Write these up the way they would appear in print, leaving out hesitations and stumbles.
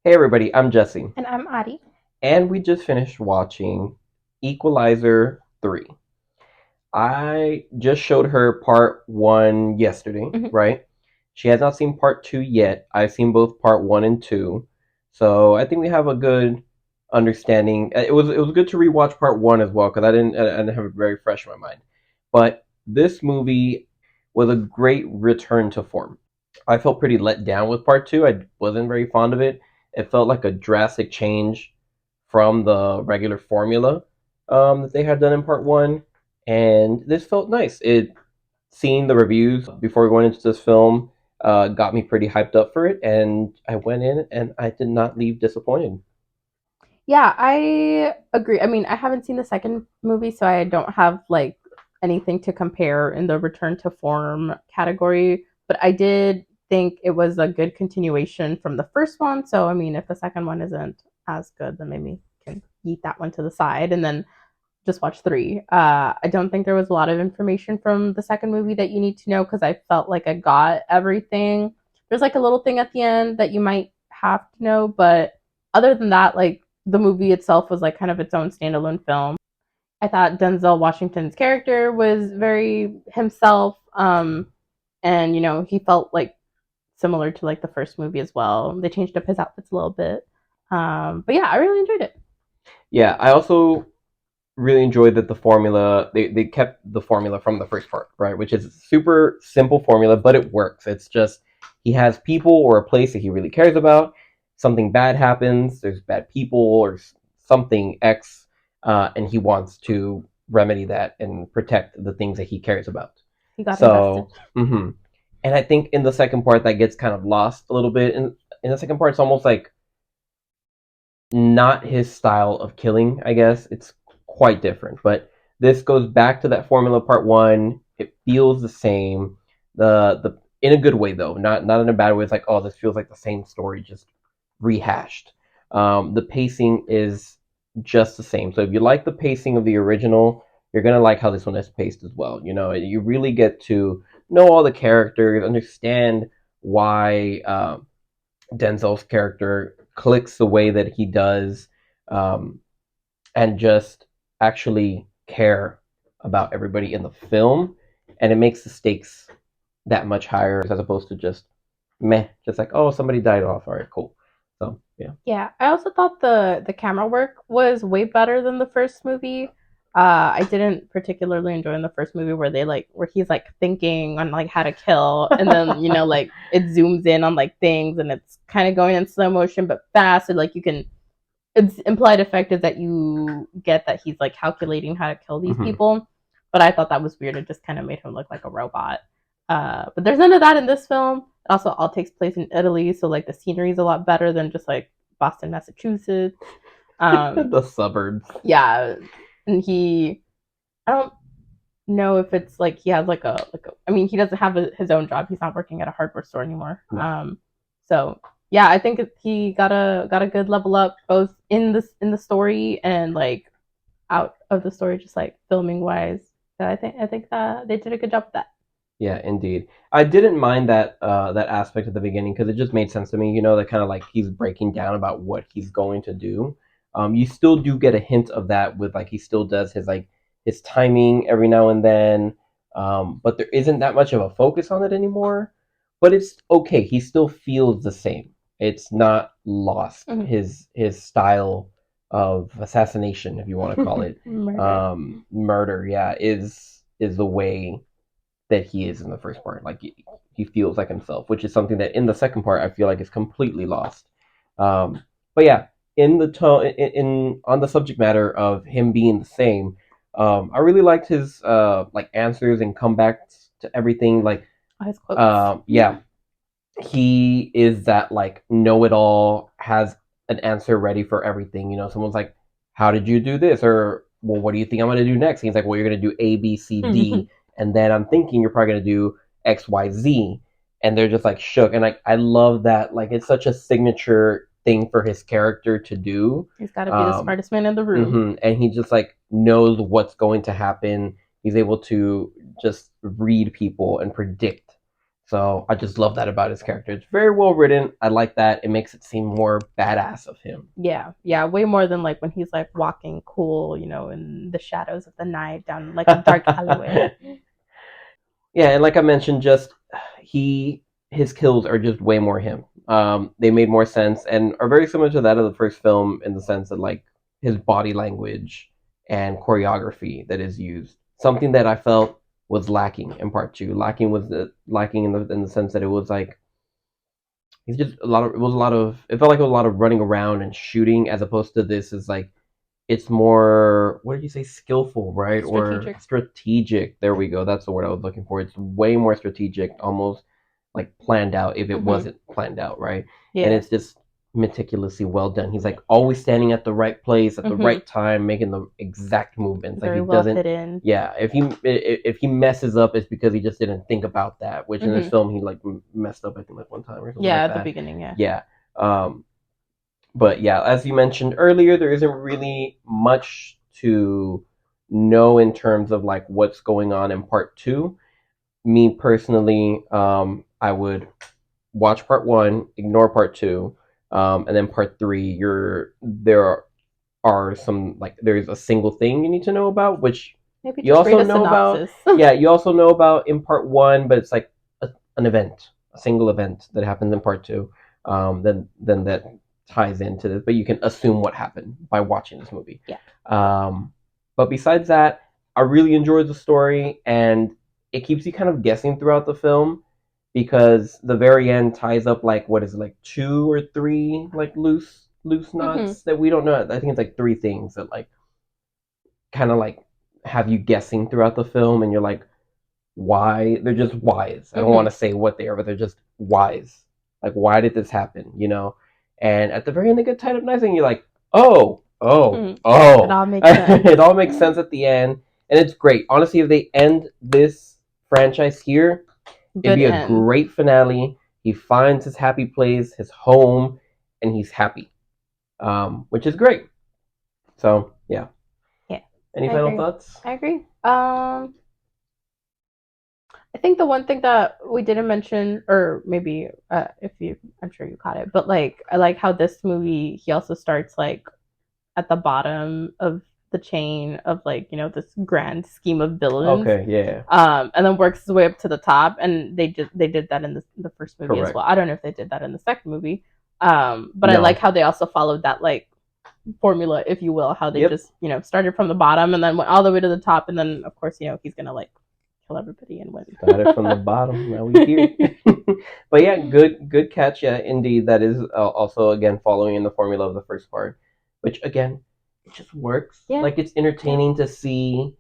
Hey everybody, I'm Jesse, And I'm Adi. and we just finished watching Equalizer 3. I just showed her part 1 yesterday, hmm right? She has not seen part 2 yet. I've seen both part 1 and 2. So I think we have a good understanding. It was good to rewatch part 1 as well because I didn't have it very fresh in my mind. But this movie was a great return to form. I felt pretty let down with part 2. I wasn't very fond of it. It felt like a drastic change from the regular formula that they had done in part 1, and this felt nice. Seeing the reviews before going into this film got me pretty hyped up for it, and I went in and I did not leave disappointed. Yeah, I agree. I mean, I haven't seen the second movie, so I don't have like anything to compare in the return to form category, but I did think it was a good continuation from the first one. So, I mean, if the second one isn't as good, then maybe can eat that one to the side and then just watch three. I don't think there was a lot of information from the second movie that you need to know because I felt like I got everything. There's like a little thing at the end that you might have to know, but other than that, like the movie itself was like kind of its own standalone film. I thought Denzel Washington's character was very himself, and he felt like similar to like the first movie as well. They changed up his outfits a little bit, but yeah, I really enjoyed it. Yeah, I also really enjoyed that the formula they kept the formula from the first part, right? Which is a super simple formula, but it works. It's just he has people or a place that he really cares about. Something bad happens, there's bad people or something X, and he wants to remedy that and protect the things that he cares about. He got invested. So, and I think in the second part that gets kind of lost a little bit. In the second part, it's almost like not his style of killing, I guess. It's quite different. But this goes back to that formula part 1. It feels the same. The in a good way though, not in a bad way. It's like, oh, this feels like the same story just rehashed. The pacing is just the same. So if you like the pacing of the original, you're gonna like how this one is paced as well. You really get to know all the characters, understand why Denzel's character clicks the way that he does, um, and just actually care about everybody in the film, and it makes the stakes that much higher as opposed to just meh, just like, oh, somebody died off. All right, cool. So yeah. Yeah, I also thought the camera work was way better than the first movie. I didn't particularly enjoy in the first movie where they like where he's like thinking on like how to kill, and then like it zooms in on like things, and it's kind of going in slow motion but fast, and like you can it's implied effect is that you get that he's like calculating how to kill these hmm people. But I thought that was weird. It just kind of made him look like a robot. But there's none of that in this film. It also all takes place in Italy, so like the scenery is a lot better than just like Boston, Massachusetts. The suburbs. Yeah, and I don't know if it's like he has like a. I mean, he doesn't have his own job. He's not working at a hardware store anymore. No. So yeah, I think he got a good level up both in the story and like out of the story, just like filming wise. So I think that they did a good job with that. Yeah, indeed. I didn't mind that aspect at the beginning because it just made sense to me. That kind of like he's breaking down about what he's going to do. You still do get a hint of that with like he still does his timing every now and then, but there isn't that much of a focus on it anymore. But it's okay. He still feels the same. It's not lost. Mm-hmm. His style of assassination, if you want to call it, Murder. murder, yeah, is the way that he is in the first part. Like he feels like himself, which is something that in the second part I feel like is completely lost. But yeah, in the tone, on the subject matter of him being the same, I really liked his like answers and comebacks to everything. Like, His quotes. yeah, he is that like know it all, has an answer ready for everything. Someone's like, "How did you do this?" Or, "Well, what do you think I'm gonna do next?" And he's like, "Well, you're gonna do A, B, C, D, and then I'm thinking you're probably gonna do X, Y, Z." And they're just like shook. And like I love that. Like it's such a signature thing for his character to do. He's got to be the Um, smartest man in the room. and he just like knows what's going to happen. He's able to just read people and predict So I just love that about his character. It's very well written. I like that. It makes it seem more badass of him. Yeah, yeah, way more than like when he's like walking cool, in the shadows of the night down like a dark alleyway. Yeah, and like I mentioned, just he his kills are just way more him. They made more sense and are very similar to that of the first film in the sense that like his body language and choreography that is used. Something that I felt was lacking in part two. Lacking in the sense that it was like he's just a lot of it was a lot of it felt like a lot of running around and shooting as opposed to this is like it's more what did you say skillful right or Strategic. strategic. There we go, that's the word I was looking for. It's way more strategic, almost like planned out if it Mm-hmm. wasn't planned out, right? And Yeah. it's just meticulously well done. He's like always standing at the right place at the Mm-hmm. right time, making the exact movements. Like he Very well doesn't, hidden. yeah, if he messes up it's because he just didn't think about that, which in this Mm-hmm. film he like messed up I think like one time or something Yeah, like at the that. beginning, yeah. Yeah. um but yeah, as you mentioned earlier, there isn't really much to know in terms of like what's going on in part two. Me personally, I would watch part one, ignore part two, and then part three. There are some like there's a single thing you need to know about, which Maybe you just read also a know about. synopsis. Yeah, you also know about in part one, but it's like an event, a single event that happens in part two. Then that ties into this, but you can assume what happened by watching this movie. Yeah. Um, but besides that, I really enjoyed the story, and it keeps you kind of guessing throughout the film because the very end ties up like what is it, like two or three like loose Mm-hmm. knots that we don't know. I think it's like three things that like kind of like have you guessing throughout the film, and you're like, why? They're just whys. I don't want Mm-hmm. to say what they are, but they're just whys. Like, why did this happen? You know? And at the very end, they get tied up nice, and you're like, oh, oh, Mm-hmm. It oh. all makes sense. It all makes sense at the end, and it's great. Honestly, if they end this franchise here, it'd Good be a end. great finale. He finds his happy place, his home, and he's happy, which is great. So, yeah. Yeah, Any I final agree. thoughts? I agree. I think the one thing that we didn't mention, or maybe if you, I'm sure you caught it, but like I like how this movie he also starts like at the bottom of the chain of like this grand scheme of villains, Okay, yeah, and then works his way up to the top. And they did that in the first movie as well. correct. I don't know if they did that in the second movie, but I like No. how they also followed that like formula, if you will, how they Yep. just started from the bottom and then went all the way to the top, and then of course he's gonna like kill everybody and win. Started from the bottom. Now we here. But yeah, good catch. Yeah, indeed. That is also again following in the formula of the first part, which again, it just works. Yeah. Like it's entertaining to see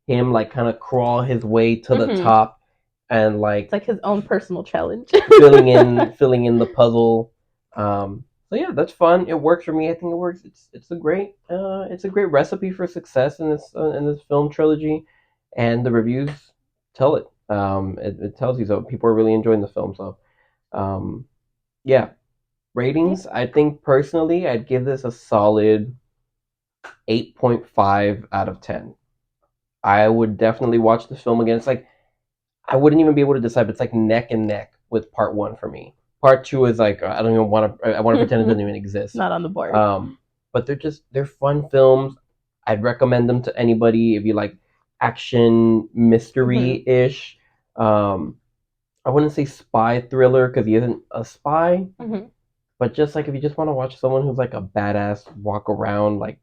him like kind of crawl his way to the Mm-hmm. top and It's like his own personal challenge. filling in the puzzle. So yeah, that's fun. It works for me. I think it works. It's a great recipe for success in this film trilogy, and the reviews tell it. It tells you so. People are really enjoying the film. So um, yeah, Yeah. ratings. I think personally, I'd give this a solid 8.5 out of 10. I would definitely watch this film again. It's like I wouldn't even be able to decide. But it's like neck and neck with part one for me. Part two is like I don't even want to. I want to pretend it doesn't even exist. Not on the board. But they're fun films. I'd recommend them to anybody if you like action Mm-hmm. mystery ish. Um, I wouldn't say spy thriller because he isn't a spy, Mm-hmm. but just like if you just want to watch someone who's like a badass walk around like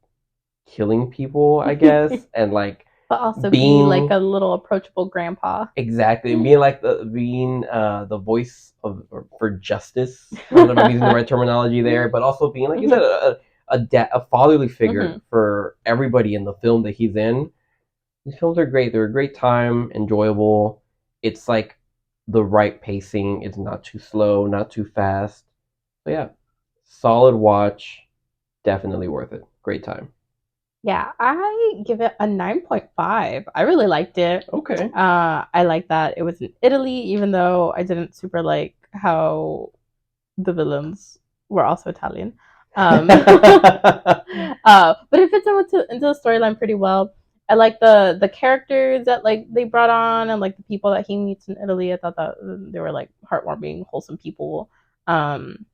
killing people, I guess, and like But also be like being a little approachable grandpa. exactly being like the voice of for justice. I don't know if I'm using the right terminology there, but also being like you said a fatherly figure Mm-hmm. for everybody in the film that he's in. These films are great. They're a great time, enjoyable. It's like the right pacing. It's not too slow, not too fast. So yeah, solid watch. Definitely worth it. Great time. Yeah, I give it a 9.5. I really liked it. Okay. I like that it was in Italy, even though I didn't super like how the villains were also Italian. But it fits into the storyline pretty well. I like the characters that like they brought on and like the people that he meets in Italy. I thought that they were like heartwarming, wholesome people. Um,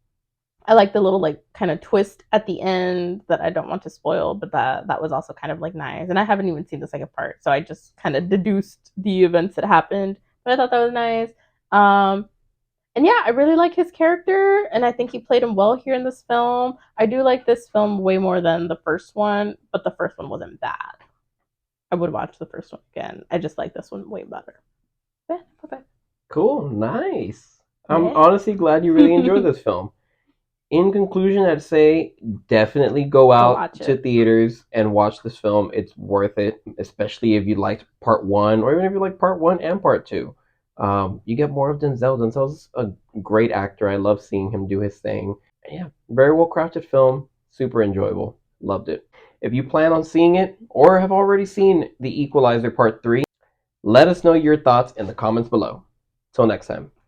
I like the little like kind of twist at the end that I don't want to spoil, but that was also kind of like nice. And I haven't even seen the second part, so I just kind of deduced the events that happened. But I thought that was nice. Um, and yeah, I really like his character, and I think he played him well here in this film. I do like this film way more than the first one, but the first one wasn't bad. I would watch the first one again. I just like this one way better. Yeah, okay. Cool, nice. I'm Yeah. honestly glad you really enjoyed this film. In conclusion, I'd say definitely go Go out watch to it. theaters and watch this film. It's worth it, especially if you liked part one, or even if you like part one and part two. You get more of Denzel. Denzel's a great actor. I love seeing him do his thing. And yeah, very well crafted film. Super enjoyable. Loved it. If you plan on seeing it or have already seen The Equalizer Part 3, let us know your thoughts in the comments below. Till next time.